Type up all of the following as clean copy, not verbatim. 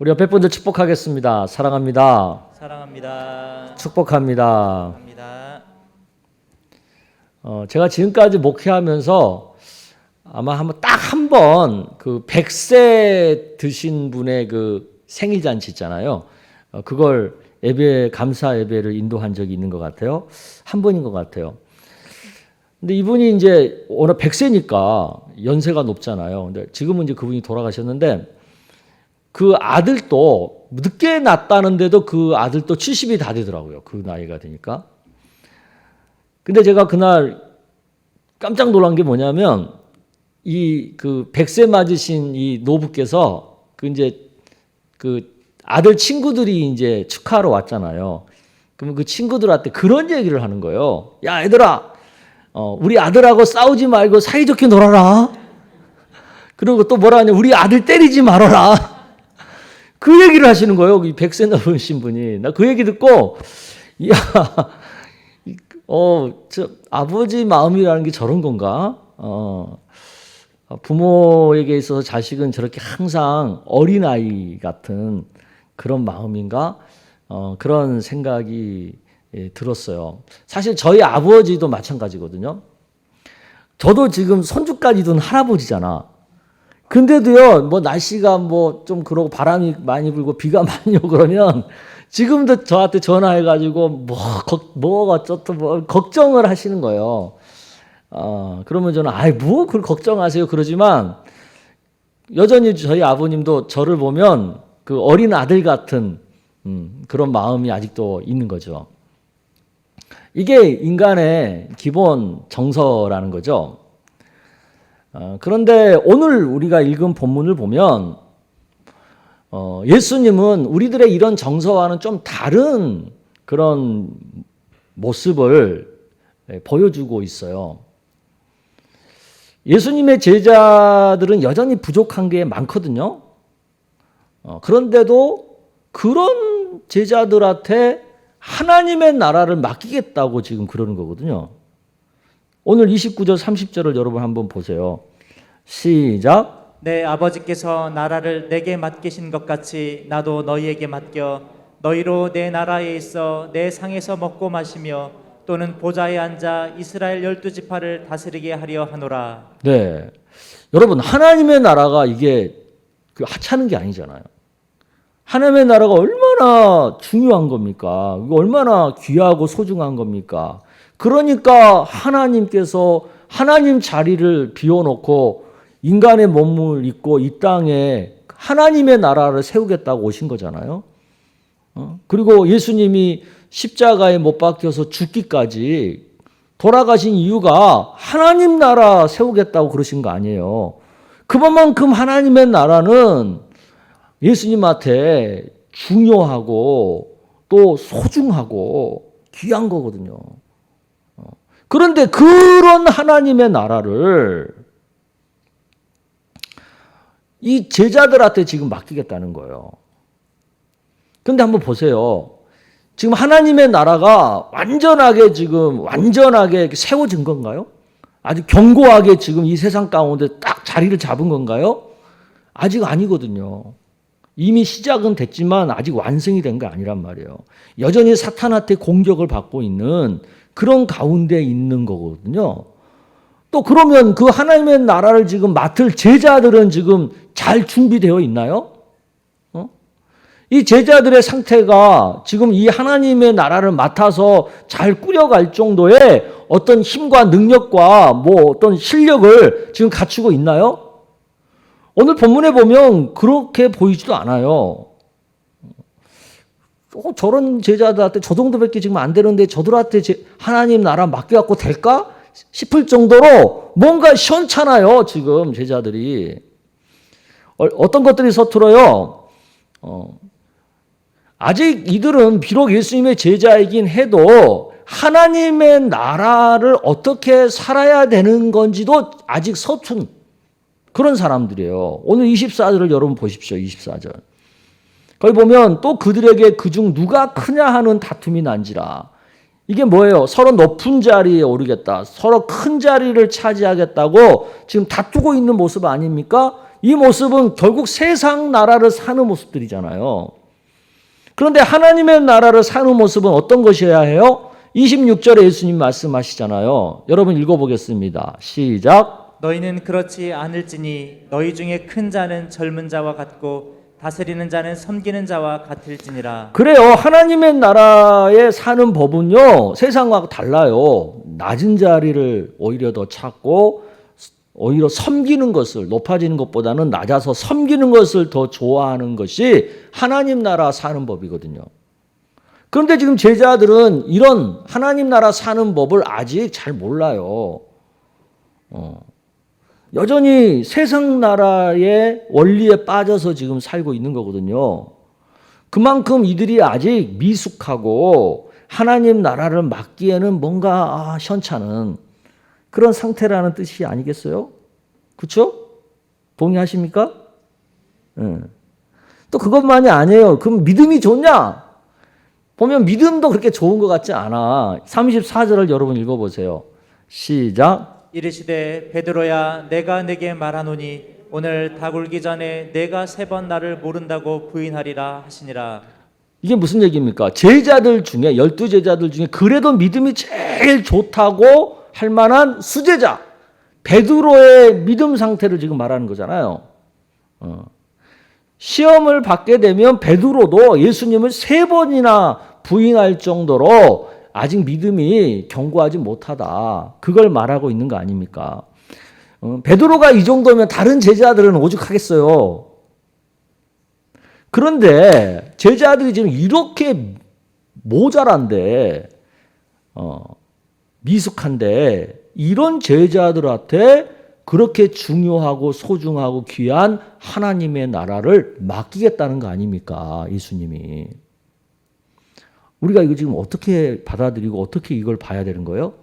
우리 옆에 분들 축복하겠습니다. 사랑합니다. 사랑합니다. 축복합니다. 합니다. 제가 지금까지 목회하면서 아마 딱 한 번 그 100세 드신 분의 그 생일잔치 있잖아요. 그걸 예배, 감사 예배를 인도한 적이 있는 것 같아요. 한 번인 것 같아요. 근데 이분이 이제 워낙 100세니까 연세가 높잖아요. 근데 지금은 이제 그분이 돌아가셨는데 그 아들도 늦게 낳았다는데도 그 아들도 70이 다 되더라고요. 그 나이가 되니까. 근데 제가 그날 깜짝 놀란 게 뭐냐면 이 그 100세 맞으신 이 노부께서 그 이제 그 아들 친구들이 이제 축하하러 왔잖아요. 그러면 그 친구들한테 그런 얘기를 하는 거예요. 야, 얘들아, 우리 아들하고 싸우지 말고 사이좋게 놀아라. 그리고 또 뭐라 하냐, 우리 아들 때리지 말아라. 그 얘기를 하시는 거예요. 이 100세 넘으신 분이. 나 그 얘기 듣고, 야, 저 아버지 마음이라는 게 저런 건가? 부모에게 있어서 자식은 저렇게 항상 어린아이 같은 그런 마음인가? 그런 생각이 들었어요. 사실 저희 아버지도 마찬가지거든요. 저도 지금 손주까지 둔 할아버지잖아. 근데도요, 뭐 날씨가 뭐 좀 그러고 바람이 많이 불고 비가 많이 오고 그러면 지금도 저한테 전화해가지고 뭐가 어쩌고 뭐 걱정을 하시는 거예요. 그러면 저는 뭐 그걸 걱정하세요 그러지만 여전히 저희 아버님도 저를 보면 그 어린 아들 같은 그런 마음이 아직도 있는 거죠. 이게 인간의 기본 정서라는 거죠. 그런데 오늘 우리가 읽은 본문을 보면 예수님은 우리들의 이런 정서와는 좀 다른 그런 모습을 보여주고 있어요. 예수님의 제자들은 여전히 부족한 게 많거든요. 그런데도 그런 제자들한테 하나님의 나라를 맡기겠다고 지금 그러는 거거든요. 오늘 29절 30절을 여러분 한번 보세요. 시작. 내 아버지께서 나라를 내게 맡기신 것 같이 나도 너희에게 맡겨 너희로 내 나라에 있어 내 상에서 먹고 마시며 또는 보좌에 앉아 이스라엘 12지파를 다스리게 하려 하노라. 네, 여러분 하나님의 나라가 이게 그 하찮은 게 아니잖아요. 하나님의 나라가 얼마나 중요한 겁니까? 얼마나 귀하고 소중한 겁니까? 그러니까 하나님께서 하나님 자리를 비워놓고 인간의 몸을 입고 이 땅에 하나님의 나라를 세우겠다고 오신 거잖아요. 그리고 예수님이 십자가에 못 박혀서 죽기까지 돌아가신 이유가 하나님 나라 세우겠다고 그러신 거 아니에요. 그만큼 하나님의 나라는 예수님한테 중요하고 또 소중하고 귀한 거거든요. 그런데 그런 하나님의 나라를 이 제자들한테 지금 맡기겠다는 거예요. 그런데 한번 보세요. 지금 하나님의 나라가 완전하게 세워진 건가요? 아주 견고하게 지금 이 세상 가운데 딱 자리를 잡은 건가요? 아직 아니거든요. 이미 시작은 됐지만 아직 완성이 된 게 아니란 말이에요. 여전히 사탄한테 공격을 받고 있는 그런 가운데 있는 거거든요. 또 그러면 그 하나님의 나라를 지금 맡을 제자들은 지금 잘 준비되어 있나요? 이 제자들의 상태가 지금 이 하나님의 나라를 맡아서 잘 꾸려갈 정도의 어떤 힘과 능력과 뭐 어떤 실력을 지금 갖추고 있나요? 오늘 본문에 보면 그렇게 보이지도 않아요. 저런 제자들한테 저 정도밖에 지금 안 되는데 저들한테 하나님 나라 맡겨갖고 될까? 싶을 정도로 뭔가 시원찮아요, 지금 제자들이. 어떤 것들이 서툴어요? 아직 이들은 비록 예수님의 제자이긴 해도 하나님의 나라를 어떻게 살아야 되는 건지도 아직 서툰 그런 사람들이에요. 오늘 24절을 여러분 보십시오. 24절. 거기 보면 또 그들에게 그중 누가 크냐 하는 다툼이 난지라. 이게 뭐예요? 서로 높은 자리에 오르겠다. 서로 큰 자리를 차지하겠다고 지금 다투고 있는 모습 아닙니까? 이 모습은 결국 세상 나라를 사는 모습들이잖아요. 그런데 하나님의 나라를 사는 모습은 어떤 것이어야 해요? 26절에 예수님 말씀하시잖아요. 여러분 읽어보겠습니다. 시작. 너희는 그렇지 않을지니 너희 중에 큰 자는 젊은 자와 같고 다스리는 자는 섬기는 자와 같을지니라. 그래요. 하나님의 나라에 사는 법은요, 세상과 달라요. 낮은 자리를 오히려 더 찾고, 오히려 섬기는 것을, 높아지는 것보다는 낮아서 섬기는 것을 더 좋아하는 것이 하나님 나라 사는 법이거든요. 그런데 지금 제자들은 이런 하나님 나라 사는 법을 아직 잘 몰라요. 여전히 세상 나라의 원리에 빠져서 지금 살고 있는 거거든요. 그만큼 이들이 아직 미숙하고 하나님 나라를 맡기에는 뭔가 현찮은 그런 상태라는 뜻이 아니겠어요? 그렇죠? 동의하십니까? 또 그것만이 아니에요. 그럼 믿음이 좋냐? 보면 믿음도 그렇게 좋은 것 같지 않아. 34절을 여러분 읽어보세요. 시작. 이르시되 베드로야 내가 내게 말하노니 오늘 다 굴기 전에 내가 3번 나를 모른다고 부인하리라 하시니라. 이게 무슨 얘기입니까? 제자들 중에 12제자들 중에 그래도 믿음이 제일 좋다고 할 만한 수제자 베드로의 믿음 상태를 지금 말하는 거잖아요. 시험을 받게 되면 베드로도 예수님을 3번이나 부인할 정도로 아직 믿음이 견고하지 못하다. 그걸 말하고 있는 거 아닙니까? 베드로가 이 정도면 다른 제자들은 오죽하겠어요. 그런데 제자들이 지금 이렇게 모자란데, 미숙한데 이런 제자들한테 그렇게 중요하고 소중하고 귀한 하나님의 나라를 맡기겠다는 거 아닙니까? 예수님이. 우리가 이거 지금 어떻게 받아들이고 어떻게 이걸 봐야 되는 거예요?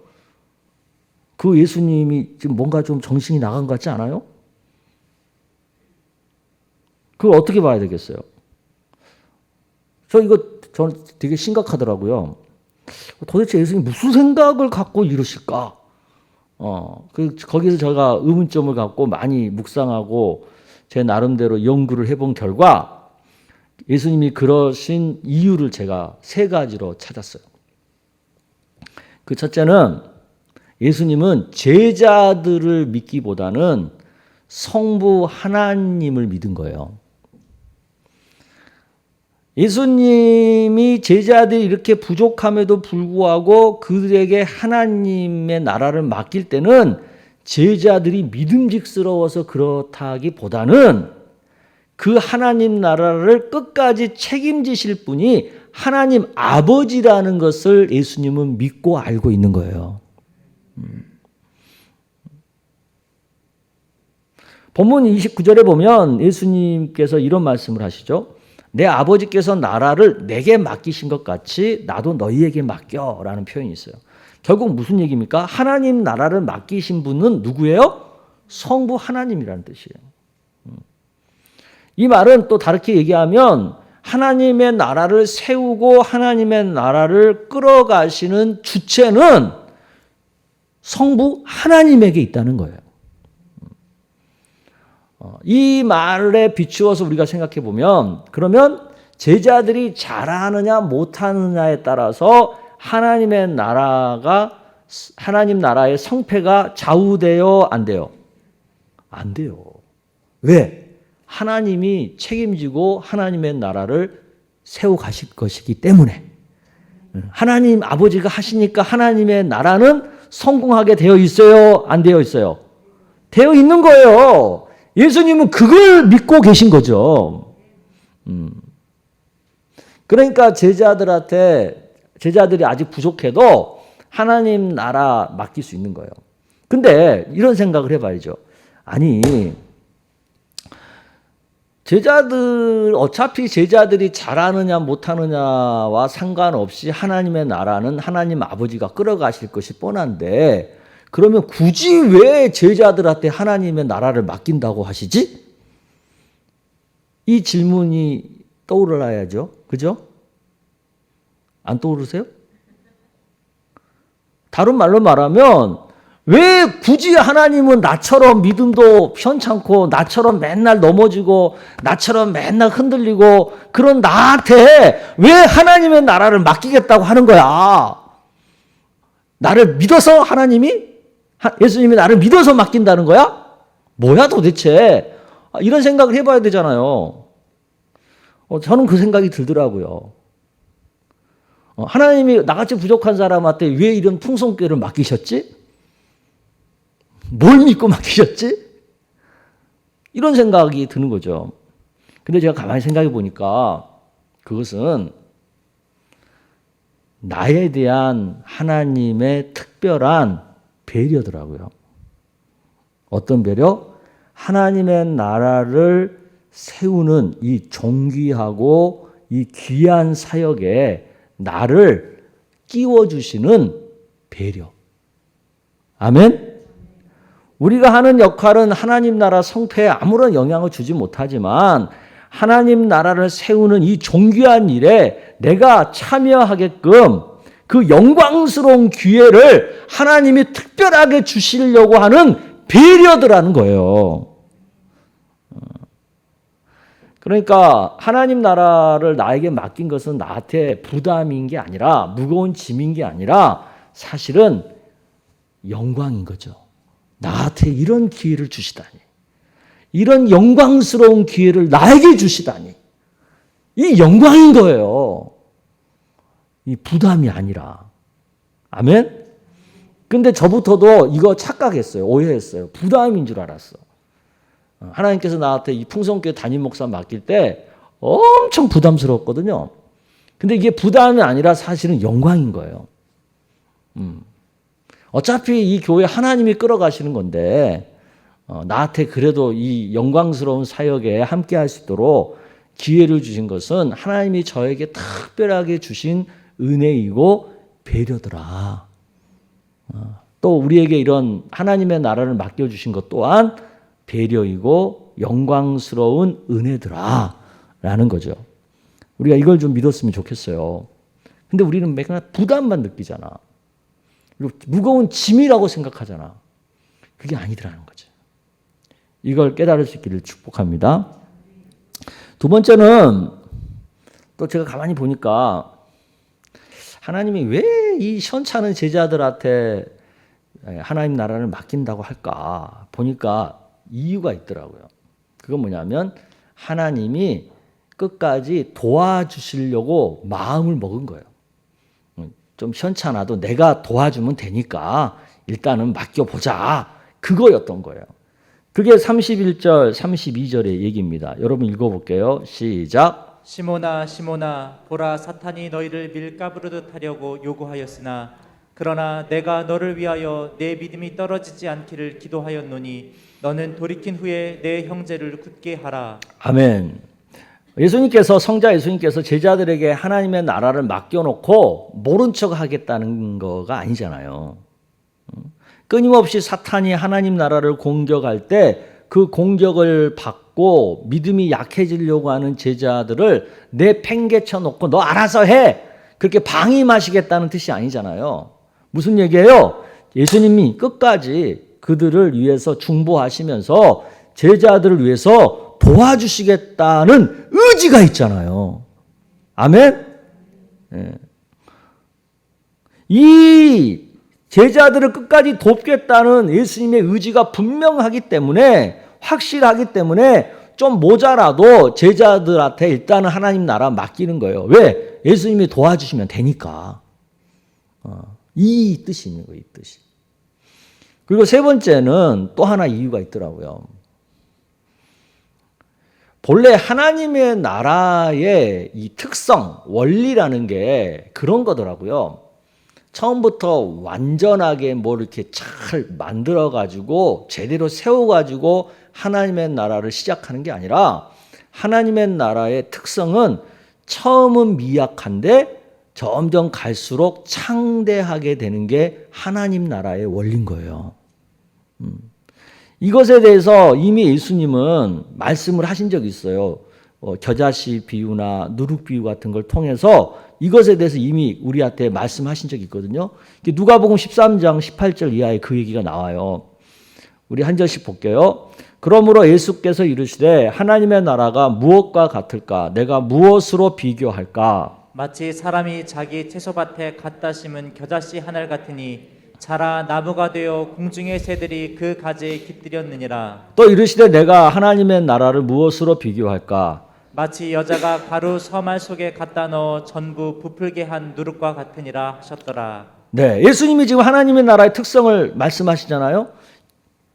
그 예수님이 지금 뭔가 좀 정신이 나간 것 같지 않아요? 그걸 어떻게 봐야 되겠어요? 저는 되게 심각하더라고요. 도대체 예수님이 무슨 생각을 갖고 이러실까? 거기서 제가 의문점을 갖고 많이 묵상하고 제 나름대로 연구를 해본 결과 예수님이 그러신 이유를 제가 3가지로 찾았어요. 그 첫째는 예수님은 제자들을 믿기보다는 성부 하나님을 믿은 거예요. 예수님이 제자들이 이렇게 부족함에도 불구하고 그들에게 하나님의 나라를 맡길 때는 제자들이 믿음직스러워서 그렇다기보다는 그 하나님 나라를 끝까지 책임지실 분이 하나님 아버지라는 것을 예수님은 믿고 알고 있는 거예요. 본문 29절에 보면 예수님께서 이런 말씀을 하시죠. 내 아버지께서 나라를 내게 맡기신 것 같이 나도 너희에게 맡겨라는 표현이 있어요. 결국 무슨 얘기입니까? 하나님 나라를 맡기신 분은 누구예요? 성부 하나님이라는 뜻이에요. 이 말은 또 다르게 얘기하면 하나님의 나라를 세우고 하나님의 나라를 끌어가시는 주체는 성부 하나님에게 있다는 거예요. 이 말에 비추어서 우리가 생각해 보면 그러면 제자들이 잘하느냐 못하느냐에 따라서 하나님 나라의 성패가 좌우돼요, 안 돼요? 안 돼요. 왜? 하나님이 책임지고 하나님의 나라를 세워 가실 것이기 때문에. 하나님 아버지가 하시니까 하나님의 나라는 성공하게 되어 있어요, 안 되어 있어요? 되어 있는 거예요. 예수님은 그걸 믿고 계신 거죠. 그러니까 제자들이 아직 부족해도 하나님 나라 맡길 수 있는 거예요. 근데 이런 생각을 해봐야죠. 아니, 어차피 제자들이 잘하느냐 못하느냐와 상관없이 하나님의 나라는 하나님 아버지가 끌어가실 것이 뻔한데, 그러면 굳이 왜 제자들한테 하나님의 나라를 맡긴다고 하시지? 이 질문이 떠올라야죠. 그죠? 안 떠오르세요? 다른 말로 말하면 왜 굳이 하나님은 나처럼 믿음도 편찮고 나처럼 맨날 넘어지고 나처럼 맨날 흔들리고 그런 나한테 왜 하나님의 나라를 맡기겠다고 하는 거야? 나를 믿어서 예수님이 나를 믿어서 맡긴다는 거야? 뭐야 도대체? 이런 생각을 해봐야 되잖아요. 저는 그 생각이 들더라고요. 하나님이 나같이 부족한 사람한테 왜 이런 풍성교회를 맡기셨지? 뭘 믿고 맡기셨지? 이런 생각이 드는 거죠. 근데 제가 가만히 생각해 보니까 그것은 나에 대한 하나님의 특별한 배려더라고요. 어떤 배려? 하나님의 나라를 세우는 이 존귀하고 이 귀한 사역에 나를 끼워주시는 배려. 아멘? 우리가 하는 역할은 하나님 나라 성패에 아무런 영향을 주지 못하지만 하나님 나라를 세우는 이 존귀한 일에 내가 참여하게끔 그 영광스러운 기회를 하나님이 특별하게 주시려고 하는 배려더라는 거예요. 그러니까 하나님 나라를 나에게 맡긴 것은 나한테 부담인 게 아니라 무거운 짐인 게 아니라 사실은 영광인 거죠. 나한테 이런 기회를 주시다니. 이런 영광스러운 기회를 나에게 주시다니. 이 영광인 거예요. 이 부담이 아니라. 아멘? 근데 저부터도 이거 착각했어요. 오해했어요. 부담인 줄 알았어. 하나님께서 나한테 이 풍성교회 담임 목사 맡길 때 엄청 부담스러웠거든요. 근데 이게 부담이 아니라 사실은 영광인 거예요. 어차피 이 교회 하나님이 끌어가시는 건데 나한테 그래도 이 영광스러운 사역에 함께 할 수 있도록 기회를 주신 것은 하나님이 저에게 특별하게 주신 은혜이고 배려더라. 또 우리에게 이런 하나님의 나라를 맡겨주신 것 또한 배려이고 영광스러운 은혜더라 라는 거죠. 우리가 이걸 좀 믿었으면 좋겠어요. 근데 우리는 맨날 부담만 느끼잖아. 그리고 무거운 짐이라고 생각하잖아. 그게 아니더라는 거죠. 이걸 깨달을 수 있기를 축복합니다. 두 번째는 또 제가 가만히 보니까 하나님이 왜 이 시원찮은 제자들한테 하나님 나라를 맡긴다고 할까 보니까 이유가 있더라고요. 그건 뭐냐면 하나님이 끝까지 도와주시려고 마음을 먹은 거예요. 좀 시원찮아도 내가 도와주면 되니까 일단은 맡겨보자. 그거였던 거예요. 그게 31절, 32절의 얘기입니다. 여러분 읽어볼게요. 시작. 시몬아 시몬아 보라 사탄이 너희를 밀가부르듯 하려고 요구하였으나 그러나 내가 너를 위하여 내 믿음이 떨어지지 않기를 기도하였노니 너는 돌이킨 후에 내 형제를 굳게 하라. 아멘. 성자 예수님께서 제자들에게 하나님의 나라를 맡겨놓고 모른 척 하겠다는 거가 아니잖아요. 끊임없이 사탄이 하나님 나라를 공격할 때 그 공격을 받고 믿음이 약해지려고 하는 제자들을 내팽개쳐 놓고 너 알아서 해. 그렇게 방임하시겠다는 뜻이 아니잖아요. 무슨 얘기예요? 예수님이 끝까지 그들을 위해서 중보하시면서 제자들을 위해서 도와주시겠다는 의지가 있잖아요. 아멘? 네. 이 제자들을 끝까지 돕겠다는 예수님의 의지가 분명하기 때문에 확실하기 때문에 좀 모자라도 제자들한테 일단은 하나님 나라 맡기는 거예요. 왜? 예수님이 도와주시면 되니까. 이 뜻이 있는 거예요. 이 뜻이. 그리고 세 번째는 또 하나 이유가 있더라고요. 본래 하나님의 나라의 이 특성, 원리라는 게 그런 거더라고요. 처음부터 완전하게 뭘 이렇게 잘 만들어가지고 제대로 세워가지고 하나님의 나라를 시작하는 게 아니라 하나님의 나라의 특성은 처음은 미약한데 점점 갈수록 창대하게 되는 게 하나님 나라의 원리인 거예요. 이것에 대해서 이미 예수님은 말씀을 하신 적이 있어요. 겨자씨 비유나 누룩 비유 같은 걸 통해서 이것에 대해서 이미 우리한테 말씀하신 적이 있거든요. 누가복음 13장 18절 이하에 그 얘기가 나와요. 우리 한 절씩 볼게요. 그러므로 예수께서 이르시되 하나님의 나라가 무엇과 같을까? 내가 무엇으로 비교할까? 마치 사람이 자기 채소밭에 갖다 심은 겨자씨 하늘 같으니 자라 나무가 되어 공중의 새들이 그 가지에 깃들였느니라. 또 이르시되 내가 하나님의 나라를 무엇으로 비교할까? 마치 여자가 가루 서말 속에 갖다 넣어 전부 부풀게 한 누룩과 같으니라 하셨더라. 네, 예수님이 지금 하나님의 나라의 특성을 말씀하시잖아요.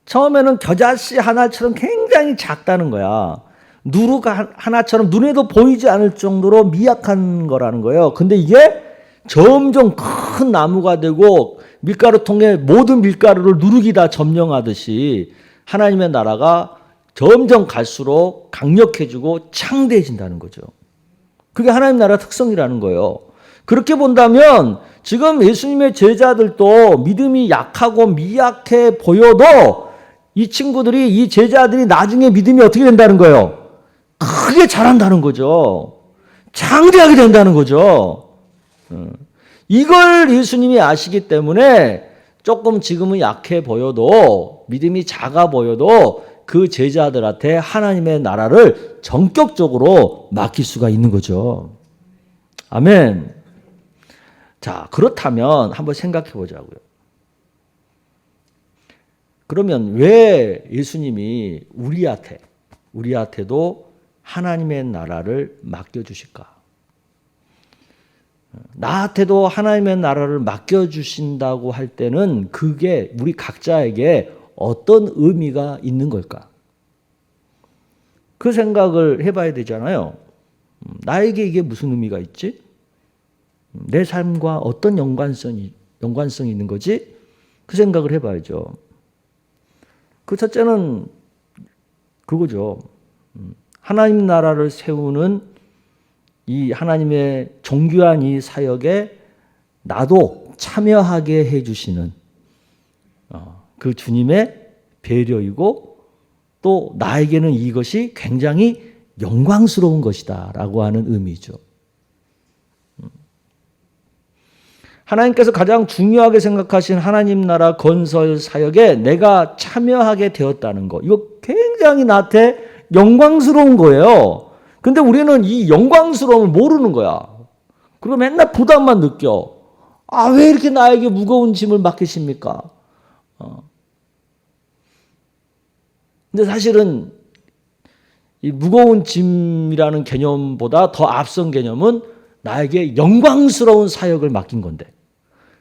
처음에는 겨자씨 하나처럼 굉장히 작다는 거야. 누룩 하나처럼 눈에도 보이지 않을 정도로 미약한 거라는 거예요. 근데 이게 점점 큰 나무가 되고 밀가루통에 모든 밀가루를 누룩이 다 점령하듯이 하나님의 나라가 점점 갈수록 강력해지고 창대해진다는 거죠. 그게 하나님 나라 특성이라는 거예요. 그렇게 본다면 지금 예수님의 제자들도 믿음이 약하고 미약해 보여도 이 친구들이, 이 제자들이 나중에 믿음이 어떻게 된다는 거예요? 크게 자란다는 거죠. 창대하게 된다는 거죠. 이걸 예수님이 아시기 때문에 조금 지금은 약해 보여도, 믿음이 작아 보여도 그 제자들한테 하나님의 나라를 전격적으로 맡길 수가 있는 거죠. 아멘. 자, 그렇다면 한번 생각해 보자고요. 그러면 왜 예수님이 우리한테도 하나님의 나라를 맡겨주실까? 나한테도 하나님의 나라를 맡겨주신다고 할 때는 그게 우리 각자에게 어떤 의미가 있는 걸까? 그 생각을 해봐야 되잖아요. 나에게 이게 무슨 의미가 있지? 내 삶과 어떤 연관성이 있는 거지? 그 생각을 해봐야죠. 그 첫째는 그거죠. 하나님 나라를 세우는 이 하나님의 정교한 이 사역에 나도 참여하게 해주시는 그 주님의 배려이고 또 나에게는 이것이 굉장히 영광스러운 것이다 라고 하는 의미죠. 하나님께서 가장 중요하게 생각하신 하나님 나라 건설 사역에 내가 참여하게 되었다는 거, 이거 굉장히 나한테 영광스러운 거예요. 근데 우리는 이 영광스러움을 모르는 거야. 그리고 맨날 부담만 느껴. 아, 왜 이렇게 나에게 무거운 짐을 맡기십니까? 근데 사실은 이 무거운 짐이라는 개념보다 더 앞선 개념은 나에게 영광스러운 사역을 맡긴 건데.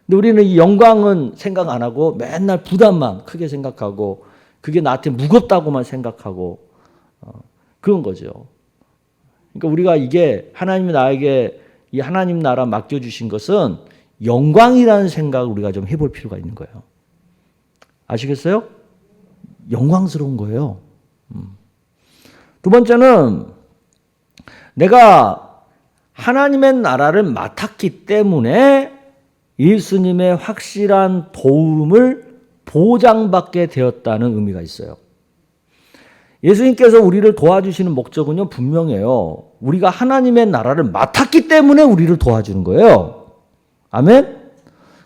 근데 우리는 이 영광은 생각 안 하고 맨날 부담만 크게 생각하고 그게 나한테 무겁다고만 생각하고 그런 거죠. 그러니까 우리가 이게 하나님이 나에게 이 하나님 나라 맡겨주신 것은 영광이라는 생각을 우리가 좀 해볼 필요가 있는 거예요. 아시겠어요? 영광스러운 거예요. 두 번째는 내가 하나님의 나라를 맡았기 때문에 예수님의 확실한 도움을 보장받게 되었다는 의미가 있어요. 예수님께서 우리를 도와주시는 목적은요, 분명해요. 우리가 하나님의 나라를 맡았기 때문에 우리를 도와주는 거예요. 아멘?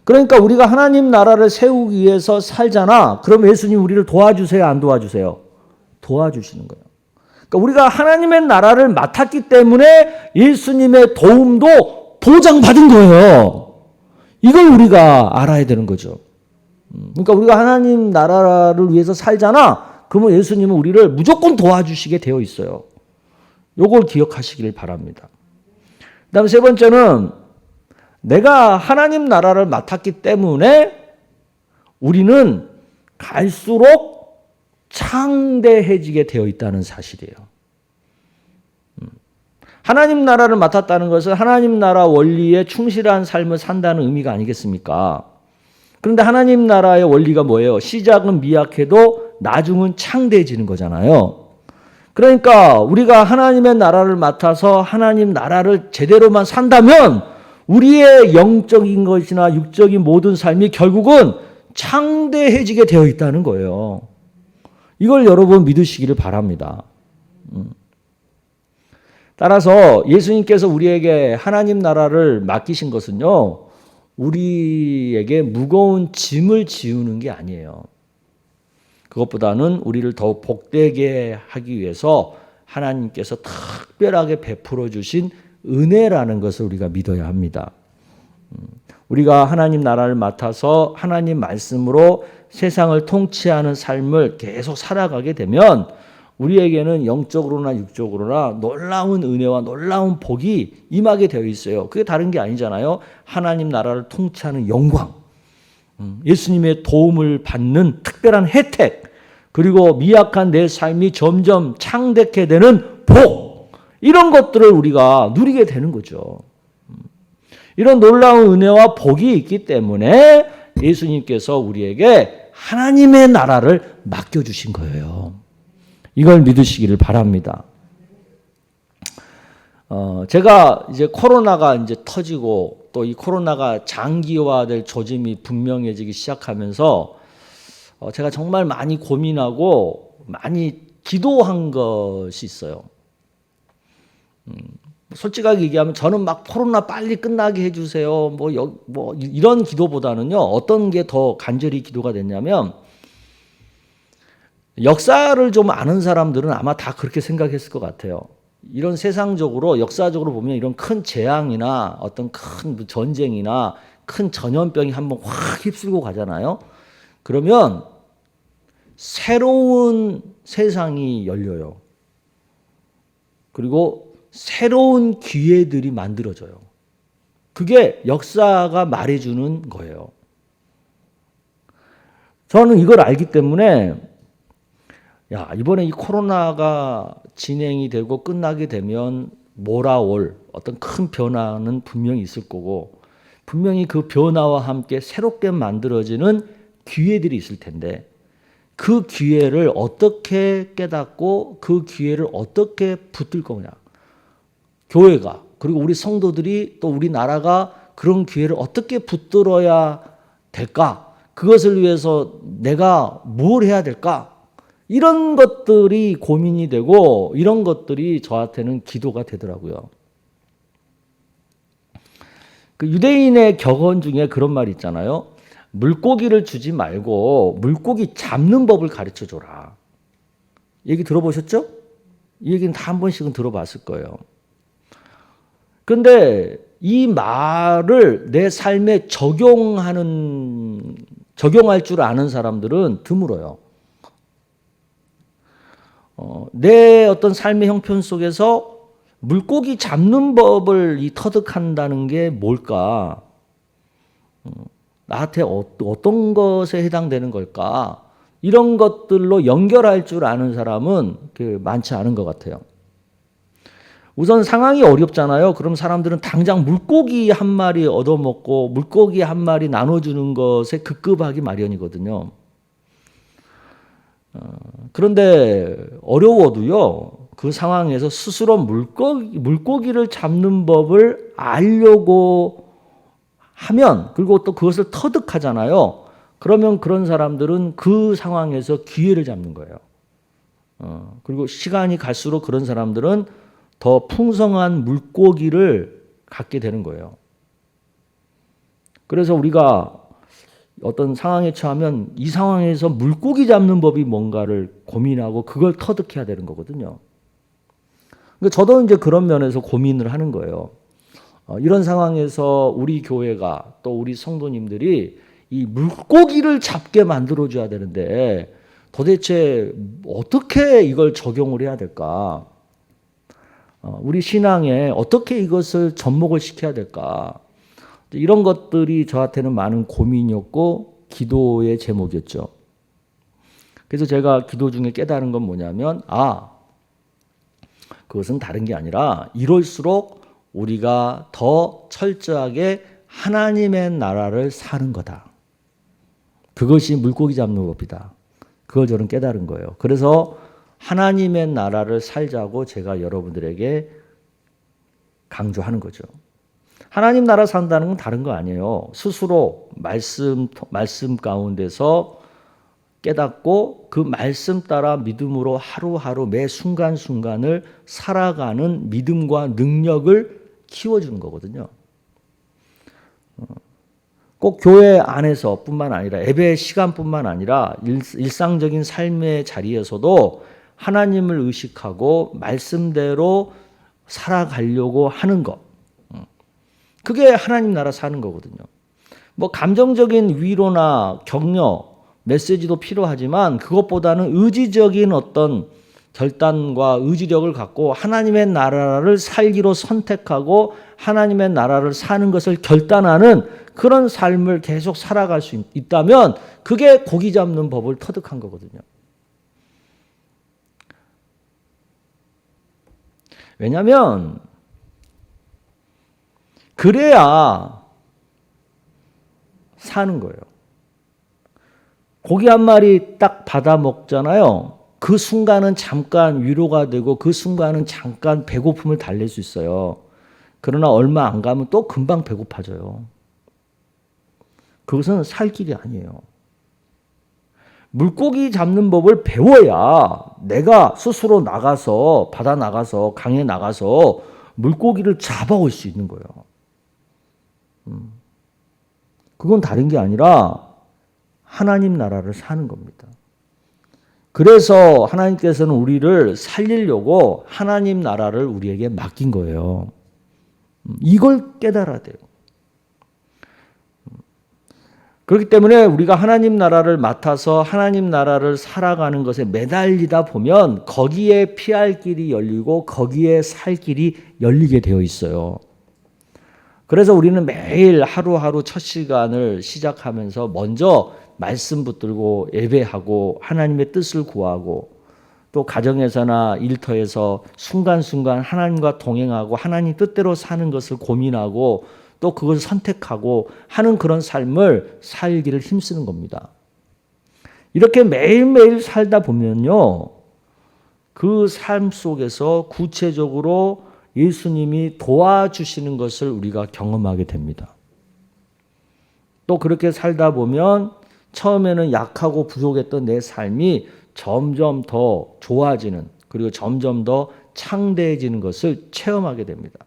그러니까 우리가 하나님 나라를 세우기 위해서 살잖아. 그럼 예수님 우리를 도와주세요, 안 도와주세요? 도와주시는 거예요. 그러니까 우리가 하나님의 나라를 맡았기 때문에 예수님의 도움도 보장받은 거예요. 이걸 우리가 알아야 되는 거죠. 그러니까 우리가 하나님 나라를 위해서 살잖아. 그러면 예수님은 우리를 무조건 도와주시게 되어 있어요. 이걸 기억하시길 바랍니다. 그 다음에 세 번째는 내가 하나님 나라를 맡았기 때문에 우리는 갈수록 창대해지게 되어 있다는 사실이에요. 하나님 나라를 맡았다는 것은 하나님 나라 원리에 충실한 삶을 산다는 의미가 아니겠습니까? 그런데 하나님 나라의 원리가 뭐예요? 시작은 미약해도 나중은 창대해지는 거잖아요. 그러니까 우리가 하나님의 나라를 맡아서 하나님 나라를 제대로만 산다면 우리의 영적인 것이나 육적인 모든 삶이 결국은 창대해지게 되어 있다는 거예요. 이걸 여러분 믿으시기를 바랍니다. 따라서 예수님께서 우리에게 하나님 나라를 맡기신 것은요, 우리에게 무거운 짐을 지우는 게 아니에요. 그것보다는 우리를 더욱 복되게 하기 위해서 하나님께서 특별하게 베풀어 주신 은혜라는 것을 우리가 믿어야 합니다. 우리가 하나님 나라를 맡아서 하나님 말씀으로 세상을 통치하는 삶을 계속 살아가게 되면 우리에게는 영적으로나 육적으로나 놀라운 은혜와 놀라운 복이 임하게 되어 있어요. 그게 다른 게 아니잖아요. 하나님 나라를 통치하는 영광, 예수님의 도움을 받는 특별한 혜택, 그리고 미약한 내 삶이 점점 창대케 되는 복, 이런 것들을 우리가 누리게 되는 거죠. 이런 놀라운 은혜와 복이 있기 때문에 예수님께서 우리에게 하나님의 나라를 맡겨주신 거예요. 이걸 믿으시기를 바랍니다. 제가 이제 코로나가 이제 터지고 또 이 코로나가 장기화될 조짐이 분명해지기 시작하면서 제가 정말 많이 고민하고 많이 기도한 것이 있어요. 솔직하게 얘기하면 저는 막 코로나 빨리 끝나게 해주세요. 뭐 이런 기도보다는요, 어떤 게 더 간절히 기도가 됐냐면, 역사를 좀 아는 사람들은 아마 다 그렇게 생각했을 것 같아요. 이런 세상적으로, 역사적으로 보면 이런 큰 재앙이나 어떤 큰 전쟁이나 큰 전염병이 한번 확 휩쓸고 가잖아요. 그러면 새로운 세상이 열려요. 그리고 새로운 기회들이 만들어져요. 그게 역사가 말해주는 거예요. 저는 이걸 알기 때문에 이번에 이 코로나가 진행이 되고 끝나게 되면 몰아올 어떤 큰 변화는 분명히 있을 거고, 분명히 그 변화와 함께 새롭게 만들어지는 기회들이 있을 텐데, 그 기회를 어떻게 깨닫고 그 기회를 어떻게 붙들 거냐. 교회가, 그리고 우리 성도들이, 또 우리나라가 그런 기회를 어떻게 붙들어야 될까? 그것을 위해서 내가 뭘 해야 될까? 이런 것들이 고민이 되고, 이런 것들이 저한테는 기도가 되더라고요. 그 유대인의 격언 중에 그런 말이 있잖아요. 물고기를 주지 말고 물고기 잡는 법을 가르쳐 줘라. 얘기 들어보셨죠? 이 얘기는 다 한 번씩은 들어봤을 거예요. 그런데 이 말을 내 삶에 적용할 줄 아는 사람들은 드물어요. 내 어떤 삶의 형편 속에서 물고기 잡는 법을 터득한다는 게 뭘까? 나한테 어떤 것에 해당되는 걸까? 이런 것들로 연결할 줄 아는 사람은 많지 않은 것 같아요. 우선 상황이 어렵잖아요. 그럼 사람들은 당장 물고기 한 마리 얻어먹고 물고기 한 마리 나눠주는 것에 급급하기 마련이거든요. 그런데 어려워도요, 그 상황에서 스스로 물고기를 잡는 법을 알려고 하면, 그리고 또 그것을 터득하잖아요. 그러면 그런 사람들은 그 상황에서 기회를 잡는 거예요. 그리고 시간이 갈수록 그런 사람들은 더 풍성한 물고기를 갖게 되는 거예요. 그래서 우리가 어떤 상황에 처하면 이 상황에서 물고기 잡는 법이 뭔가를 고민하고 그걸 터득해야 되는 거거든요. 그러니까 저도 이제 그런 면에서 고민을 하는 거예요. 이런 상황에서 우리 교회가, 또 우리 성도님들이 이 물고기를 잡게 만들어줘야 되는데 도대체 어떻게 이걸 적용을 해야 될까? 우리 신앙에 어떻게 이것을 접목을 시켜야 될까? 이런 것들이 저한테는 많은 고민이었고 기도의 제목이었죠. 그래서 제가 기도 중에 깨달은 건 뭐냐면, 그것은 다른 게 아니라 이럴수록 우리가 더 철저하게 하나님의 나라를 사는 거다. 그것이 물고기 잡는 법이다. 그걸 저는 깨달은 거예요. 그래서 하나님의 나라를 살자고 제가 여러분들에게 강조하는 거죠. 하나님 나라 산다는 건 다른 거 아니에요. 스스로 말씀 가운데서 깨닫고 그 말씀 따라 믿음으로 하루하루 매 순간순간을 살아가는 믿음과 능력을 키워주는 거거든요. 꼭 교회 안에서뿐만 아니라 예배 시간뿐만 아니라 일상적인 삶의 자리에서도 하나님을 의식하고 말씀대로 살아가려고 하는 것. 그게 하나님 나라 사는 거거든요. 뭐 감정적인 위로나 격려, 메시지도 필요하지만 그것보다는 의지적인 어떤 결단과 의지력을 갖고 하나님의 나라를 살기로 선택하고 하나님의 나라를 사는 것을 결단하는 그런 삶을 계속 살아갈 수 있다면 그게 고기 잡는 법을 터득한 거거든요. 왜냐하면 그래야 사는 거예요. 고기 한 마리 딱 받아 먹잖아요. 그 순간은 잠깐 위로가 되고 그 순간은 잠깐 배고픔을 달랠 수 있어요. 그러나 얼마 안 가면 또 금방 배고파져요. 그것은 살 길이 아니에요. 물고기 잡는 법을 배워야 내가 스스로 나가서 바다 나가서 강에 나가서 물고기를 잡아올 수 있는 거예요. 그건 다른 게 아니라 하나님 나라를 사는 겁니다. 그래서 하나님께서는 우리를 살리려고 하나님 나라를 우리에게 맡긴 거예요. 이걸 깨달아야 돼요. 그렇기 때문에 우리가 하나님 나라를 맡아서 하나님 나라를 살아가는 것에 매달리다 보면 거기에 피할 길이 열리고 거기에 살 길이 열리게 되어 있어요. 그래서 우리는 매일 하루하루 첫 시간을 시작하면서 먼저 말씀 붙들고 예배하고 하나님의 뜻을 구하고 또 가정에서나 일터에서 순간순간 하나님과 동행하고 하나님 뜻대로 사는 것을 고민하고 또 그것을 선택하고 하는 그런 삶을 살기를 힘쓰는 겁니다. 이렇게 매일매일 살다 보면요. 그 삶 속에서 구체적으로 예수님이 도와주시는 것을 우리가 경험하게 됩니다. 또 그렇게 살다 보면 처음에는 약하고 부족했던 내 삶이 점점 더 좋아지는 그리고 점점 더 창대해지는 것을 체험하게 됩니다.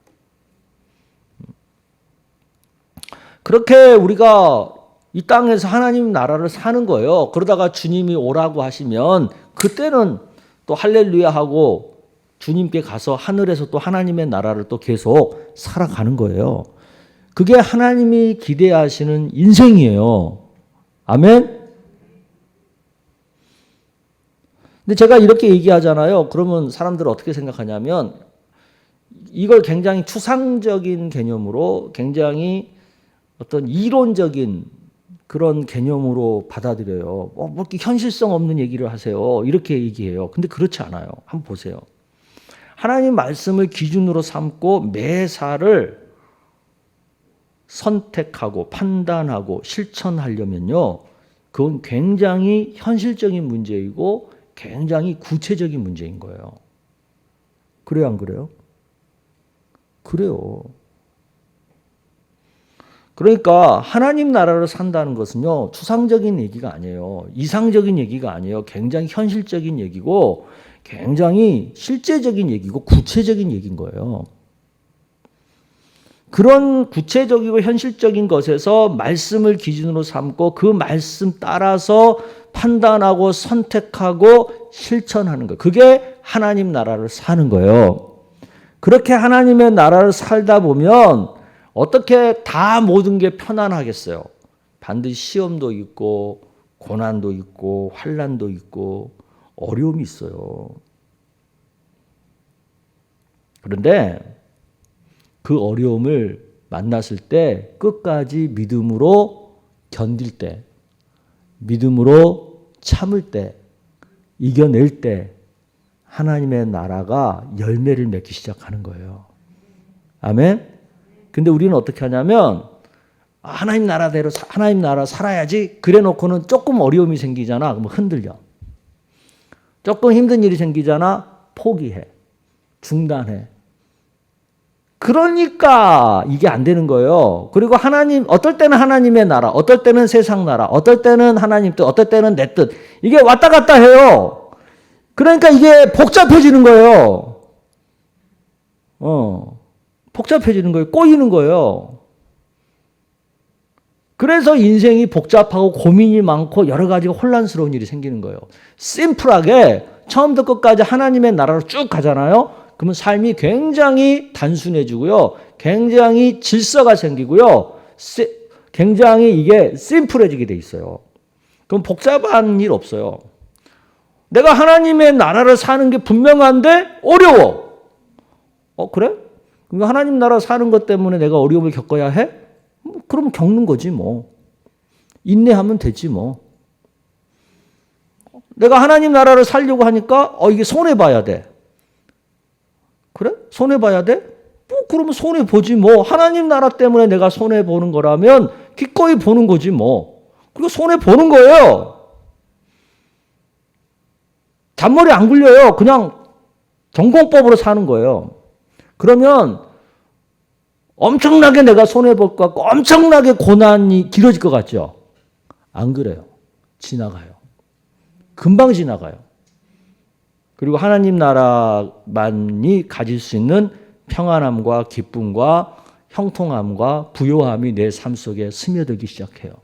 그렇게 우리가 이 땅에서 하나님 나라를 사는 거예요. 그러다가 주님이 오라고 하시면 그때는 또 할렐루야 하고 주님께 가서 하늘에서 또 하나님의 나라를 또 계속 살아가는 거예요. 그게 하나님이 기대하시는 인생이에요. 아멘? 근데 제가 이렇게 얘기하잖아요. 그러면 사람들은 어떻게 생각하냐면 이걸 굉장히 추상적인 개념으로 굉장히 어떤 이론적인 그런 개념으로 받아들여요. 뭐 이렇게 현실성 없는 얘기를 하세요. 이렇게 얘기해요. 근데 그렇지 않아요. 한번 보세요. 하나님 말씀을 기준으로 삼고 매사를 선택하고 판단하고 실천하려면요. 그건 굉장히 현실적인 문제이고 굉장히 구체적인 문제인 거예요. 그래요, 안 그래요? 그래요. 그러니까 하나님 나라를 산다는 것은요. 추상적인 얘기가 아니에요. 이상적인 얘기가 아니에요. 굉장히 현실적인 얘기고 굉장히 실제적인 얘기고 구체적인 얘기인 거예요. 그런 구체적이고 현실적인 것에서 말씀을 기준으로 삼고 그 말씀 따라서 판단하고 선택하고 실천하는 거. 그게 하나님 나라를 사는 거예요. 그렇게 하나님의 나라를 살다 보면 어떻게 다 모든 게 편안하겠어요? 반드시 시험도 있고 고난도 있고 환난도 있고 어려움이 있어요. 그런데 그 어려움을 만났을 때 끝까지 믿음으로 견딜 때, 믿음으로 참을 때, 이겨낼 때 하나님의 나라가 열매를 맺기 시작하는 거예요. 아멘? 근데 우리는 어떻게 하냐면 하나님 나라대로 하나님 나라 살아야지 그래 놓고는 조금 어려움이 생기잖아. 그러면 흔들려. 조금 힘든 일이 생기잖아. 포기해. 중단해. 그러니까 이게 안 되는 거예요. 그리고 하나님, 어떨 때는 하나님의 나라, 어떨 때는 세상 나라, 어떨 때는 하나님 뜻, 어떨 때는 내 뜻. 이게 왔다 갔다 해요. 그러니까 이게 복잡해지는 거예요. 복잡해지는 거예요. 꼬이는 거예요. 그래서 인생이 복잡하고 고민이 많고 여러 가지가 혼란스러운 일이 생기는 거예요. 심플하게 처음부터 끝까지 하나님의 나라로 쭉 가잖아요. 그러면 삶이 굉장히 단순해지고요. 굉장히 질서가 생기고요. 굉장히 이게 심플해지게 돼 있어요. 그럼 복잡한 일 없어요. 내가 하나님의 나라를 사는 게 분명한데 어려워. 그래? 그럼 하나님 나라 사는 것 때문에 내가 어려움을 겪어야 해? 그럼 겪는 거지 뭐. 인내하면 되지 뭐. 내가 하나님 나라를 살려고 하니까 이게 손해봐야 돼. 그래? 손해봐야 돼? 그러면 손해보지 뭐. 하나님 나라 때문에 내가 손해보는 거라면 기꺼이 보는 거지 뭐. 그리고 손해보는 거예요. 잔머리 안 굴려요. 그냥 전공법으로 사는 거예요. 그러면 엄청나게 내가 손해볼 것 같고 엄청나게 고난이 길어질 것 같죠? 안 그래요. 지나가요. 금방 지나가요. 그리고 하나님 나라만이 가질 수 있는 평안함과 기쁨과 형통함과 부요함이 내 삶 속에 스며들기 시작해요.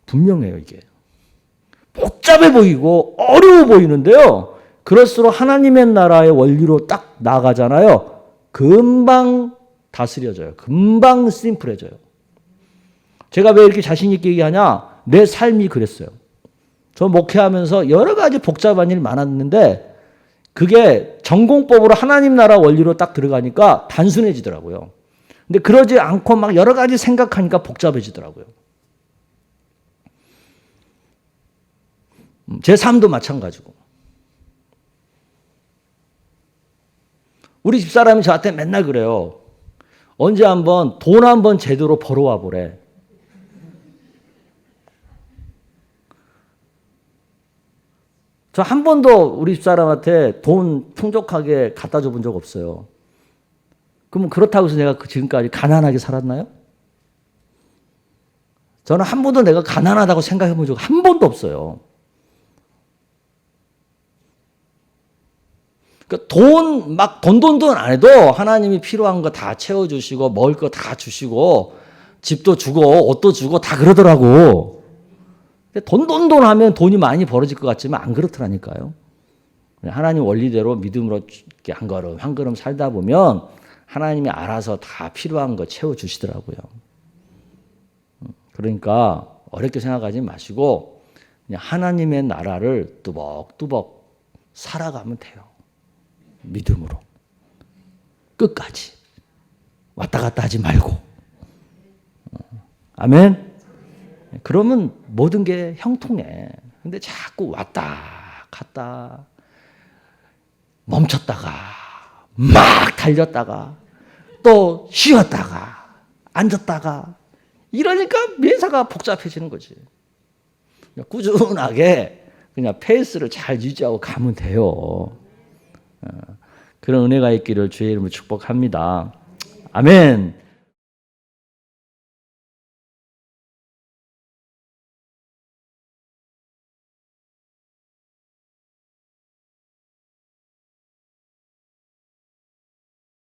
분명해요, 이게. 복잡해 보이고 어려워 보이는데요. 그럴수록 하나님의 나라의 원리로 딱 나가잖아요. 금방 다스려져요. 금방 심플해져요. 제가 왜 이렇게 자신 있게 얘기하냐? 내 삶이 그랬어요. 저 목회하면서 여러 가지 복잡한 일 많았는데 그게 전공법으로 하나님 나라 원리로 딱 들어가니까 단순해지더라고요. 근데 그러지 않고 막 여러 가지 생각하니까 복잡해지더라고요. 제 삶도 마찬가지고. 우리 집사람이 저한테 맨날 그래요. 언제 한번 돈 한번 제대로 벌어와 보래. 저 한 번도 우리 집사람한테 돈 풍족하게 갖다 줘 본 적 없어요. 그러면 그렇다고 해서 내가 지금까지 가난하게 살았나요? 저는 한 번도 내가 가난하다고 생각해 본 적 한 번도 없어요. 그러니까 돈 안 해도 하나님이 필요한 거 다 채워주시고 먹을 거 다 주시고 집도 주고 옷도 주고 다 그러더라고. 돈 하면 돈이 많이 벌어질 것 같지만 안 그렇더라니까요. 하나님 원리대로 믿음으로 이렇게 한 걸음 살다 보면 하나님이 알아서 다 필요한 거 채워주시더라고요. 그러니까 어렵게 생각하지 마시고 그냥 하나님의 나라를 뚜벅뚜벅 살아가면 돼요. 믿음으로. 끝까지. 왔다 갔다 하지 말고. 아멘. 그러면 모든 게 형통해. 근데 자꾸 왔다 갔다 멈췄다가 막 달렸다가 또 쉬었다가 앉았다가 이러니까 매사가 복잡해지는 거지. 그냥 꾸준하게 그냥 페이스를 잘 유지하고 가면 돼요. 그런 은혜가 있기를 주의 이름으로 축복합니다. 아멘.